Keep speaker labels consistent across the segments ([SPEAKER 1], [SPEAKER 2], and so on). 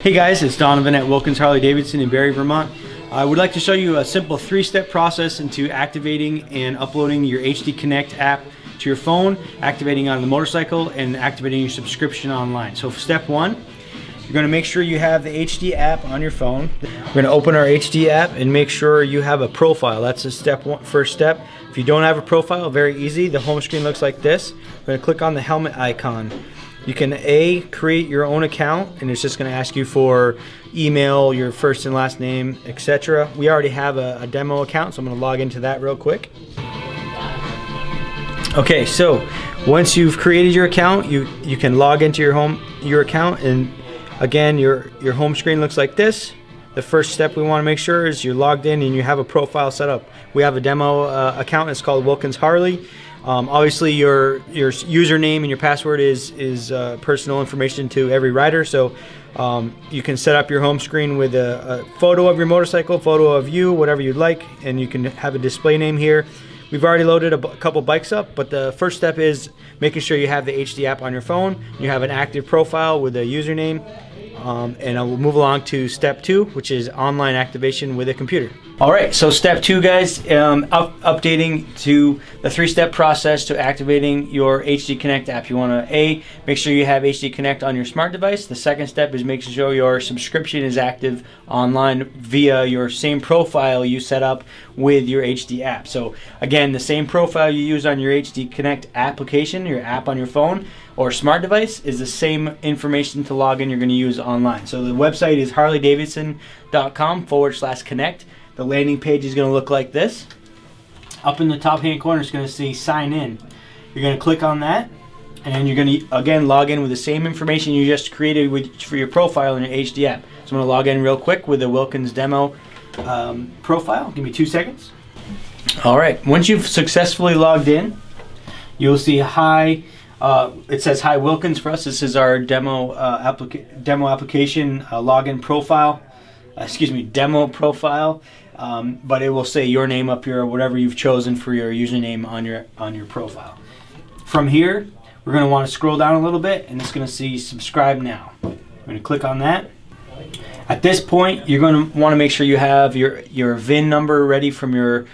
[SPEAKER 1] Hey guys, it's Donovan at Wilkins Harley-Davidson in Barre, Vermont. I would like to show you a simple three-step process into activating and uploading your HD Connect app to your phone, activating on the motorcycle, and activating your subscription online. So for step one, you're going to make sure you have the HD app on your phone. We're going to open our HD app and make sure you have a profile. That's the first step. If you don't have a profile, very easy. The home screen looks like this. We're going to click on the helmet icon. You can create your own account, and it's just going to ask you for email, your first and last name, etc. We already have a demo account, so I'm going to log into that real quick. Okay, so once you've created your account, you can log into your account, and again, your home screen looks like this. The first step we want to make sure is you're logged in and you have a profile set up. We have a demo account. It's called Wilkins Harley. Obviously, your username and your password is personal information to every rider, so you can set up your home screen with a photo of your motorcycle, photo of you, whatever you'd like, and you can have a display name here. We've already loaded a couple bikes up, but the first step is making sure you have the HD app on your phone, you have an active profile with a username, and I will move along to step two, which is online activation with a computer. Alright, so step two, guys, updating to the three-step process to activating your HD Connect app. You want to make sure you have HD Connect on your smart device. The second step is making sure your subscription is active online via your same profile you set up with your HD app. So again, the same profile you use on your HD Connect application, your app on your phone or smart device, is the same information to log in you're going to use online. So the website is harleydavidson.com/connect. The landing page is going to look like this. Up in the top hand corner, it's going to say sign in. You're going to click on that, and then you're going to again log in with the same information you just created for your profile in your HD app. So I'm going to log in real quick with the Wilkins demo profile. Give me 2 seconds. Alright, once you've successfully logged in, you'll see hi. It says hi Wilkins for us. This is our demo application login profile. Demo profile. But it will say your name up here or whatever you've chosen for your username on your profile. From here, we're going to want to scroll down a little bit, and it's going to see subscribe now. I'm going to click on that. At this point, you're going to want to make sure you have your VIN number ready from your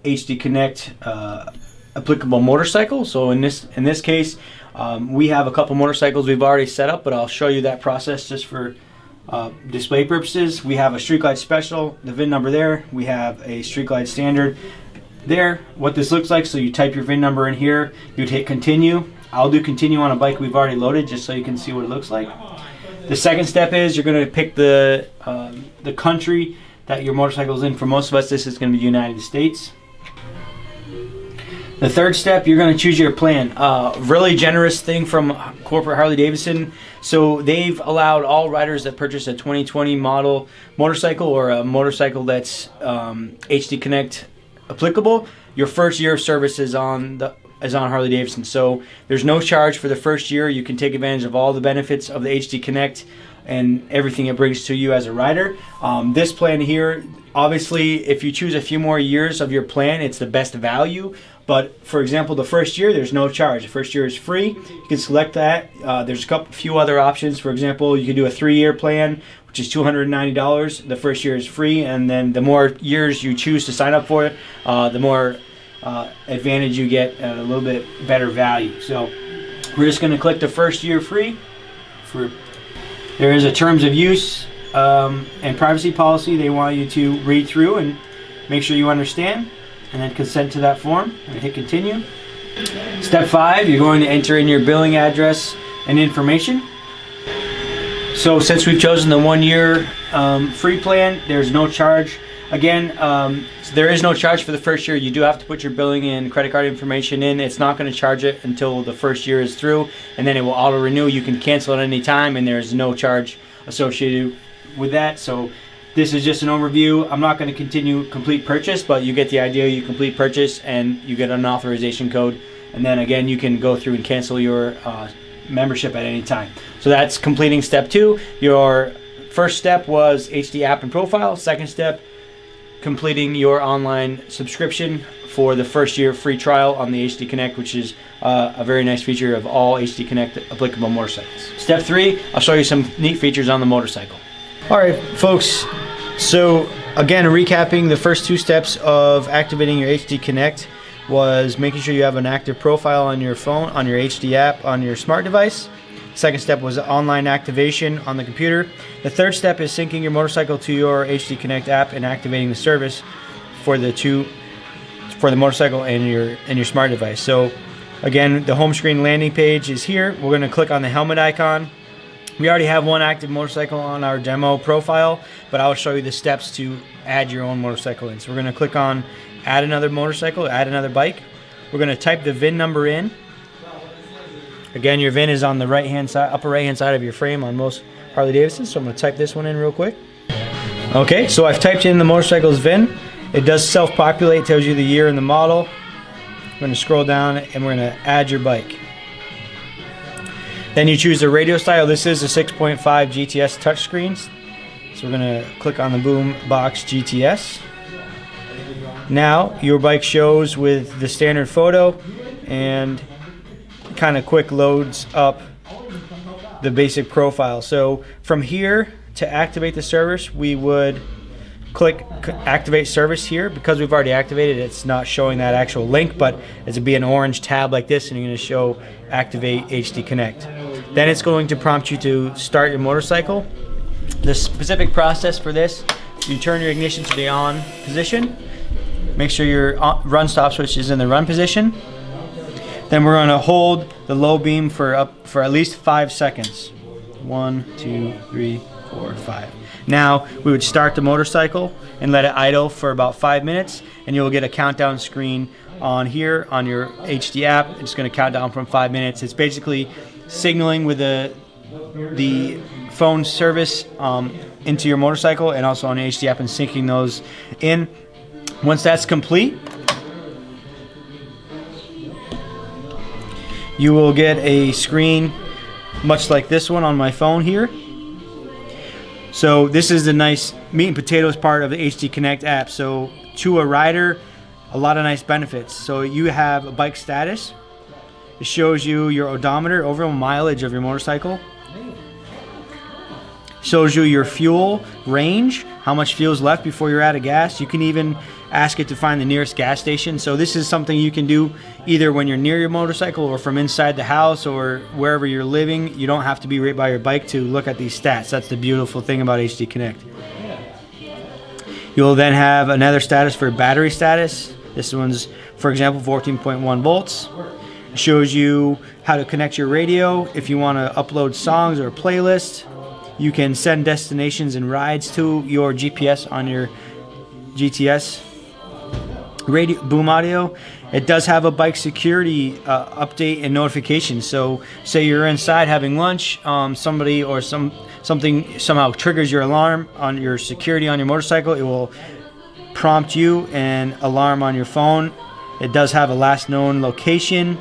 [SPEAKER 1] HD Connect applicable motorcycle. So in this case, we have a couple motorcycles we've already set up, but I'll show you that process just for display purposes. We have a Street Glide Special, the VIN number there. We have a Street Glide Standard there. What this looks like, so you type your VIN number in here, you'd hit continue. I'll do continue on a bike we've already loaded just so you can see what it looks like. The second step is you're going to pick the country that your motorcycle is in. For most of us, this is going to be United States. The third step, you're going to choose your plan. Really generous thing from corporate Harley-Davidson. So they've allowed all riders that purchase a 2020 model motorcycle or a motorcycle that's HD Connect applicable, your first year of service is on Harley-Davidson. So there's no charge for the first year. You can take advantage of all the benefits of the HD Connect and everything it brings to you as a rider. This plan here, obviously, if you choose a few more years of your plan, it's the best value. But for example, the first year, there's no charge. The first year is free. You can select that. There's a few other options. For example, you can do a 3-year plan, which is $290. The first year is free, and then the more years you choose to sign up for it, the more advantage you get at a little bit better value. So we're just going to click the first year free. There is a terms of use and privacy policy they want you to read through and make sure you understand, and then consent to that form and hit continue. Step 5, you're going to enter in your billing address and information. So since we've chosen the 1-year free plan, there's no charge. Again, there is no charge for the first year. You do have to put your billing and credit card information in. It's not going to charge it until the first year is through, and then it will auto renew. You can cancel at any time, and there's no charge associated with that. So this is just an overview. I'm not going to continue complete purchase, but you get the idea. You complete purchase and you get an authorization code, and then again you can go through and cancel your membership at any time. So that's completing step 2. Your first step was HD app and profile. Second step, completing your online subscription for the first year free trial on the HD Connect, which is a very nice feature of all HD Connect applicable motorcycles. Step 3, I'll show you some neat features on the motorcycle. All right, folks, so again, recapping the first 2 steps of activating your HD Connect was making sure you have an active profile on your phone, on your HD app, on your smart device. Second step was online activation on the computer. The third step is syncing your motorcycle to your HD Connect app and activating the service for the motorcycle and your smart device. So again, the home screen landing page is here. We're going to click on the helmet icon. We already have one active motorcycle on our demo profile, but I'll show you the steps to add your own motorcycle in. So we're going to click on add another motorcycle, add another bike. We're going to type the VIN number in. Again, your VIN is on the right-hand side, upper right-hand side of your frame on most Harley-Davidsons. So I'm going to type this one in real quick. Okay, so I've typed in the motorcycle's VIN. It does self-populate, tells you the year and the model. We're going to scroll down and we're going to add your bike. Then you choose the radio style. This is a 6.5 GTS touchscreens. So we're going to click on the Boom Box GTS. Now your bike shows with the standard photo and kind of quick loads up the basic profile. So from here to activate the service, we would click activate service here. Because we've already activated it, it's not showing that actual link, but it'll be an orange tab like this, and you're going to show activate HD Connect. Then it's going to prompt you to start your motorcycle. The specific process for this, you turn your ignition to the on position, make sure your run stop switch is in the run position. Then we're going to hold the low beam for at least 5 seconds. 1, 2, 3, 4, 5. Now we would start the motorcycle and let it idle for about 5 minutes, and you'll get a countdown screen on here on your HD app. It's going to count down from 5 minutes. It's basically signaling with the phone service into your motorcycle and also on the HD app and syncing those in. Once that's complete, you will get a screen much like this one on my phone here. So this is the nice meat and potatoes part of the HD Connect app. So to a rider, a lot of nice benefits. So you have a bike status. It shows you your odometer, overall mileage of your motorcycle. Shows you your fuel range, how much fuel's left before you're out of gas. You can even ask it to find the nearest gas station. So this is something you can do either when you're near your motorcycle or from inside the house or wherever you're living. You don't have to be right by your bike to look at these stats. That's the beautiful thing about HD Connect. You'll then have another status for battery status. This one's, for example, 14.1 volts. It shows you how to connect your radio if you want to upload songs or a playlist. You can send destinations and rides to your GPS on your GTS radio boom audio. It does have a bike security update and notification. So say you're inside having lunch, somebody or something somehow triggers your alarm on your security on your motorcycle, it will prompt you and alarm on your phone. It does have a last known location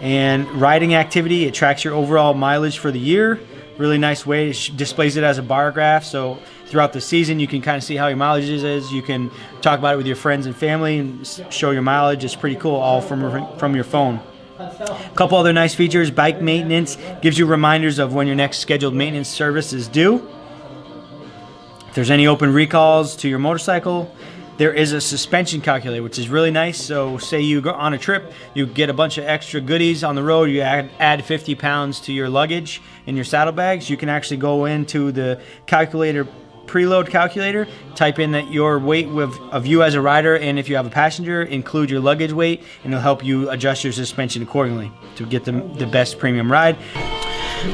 [SPEAKER 1] and riding activity. It tracks your overall mileage for the year. Really nice way. It displays it as a bar graph, so throughout the season you can kind of see how your mileage is. You can talk about it with your friends and family and show your mileage. It's pretty cool, all from your phone. A couple other nice features. Bike maintenance gives you reminders of when your next scheduled maintenance service is due. If there's any open recalls to your motorcycle, there is a suspension calculator, which is really nice. So say you go on a trip, you get a bunch of extra goodies on the road, you add 50 pounds to your luggage in your saddlebags, you can actually go into the calculator, preload calculator, type in that your weight of you as a rider, and if you have a passenger, include your luggage weight, and it'll help you adjust your suspension accordingly to get the best premium ride.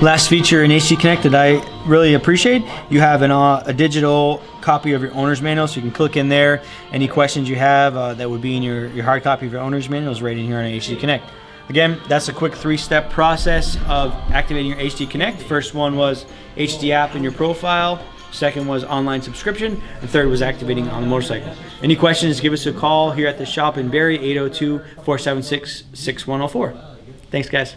[SPEAKER 1] Last feature in HD Connect that I really appreciate, you have a digital copy of your owner's manual, so you can click in there. Any questions you have that would be in your hard copy of your owner's manual is right in here on HD Connect. Again, that's a quick 3-step process of activating your HD Connect. First one was HD app in your profile. Second was online subscription. And third was activating on the motorcycle. Any questions, give us a call here at the shop in Barre, 802-476-6104. Thanks, guys.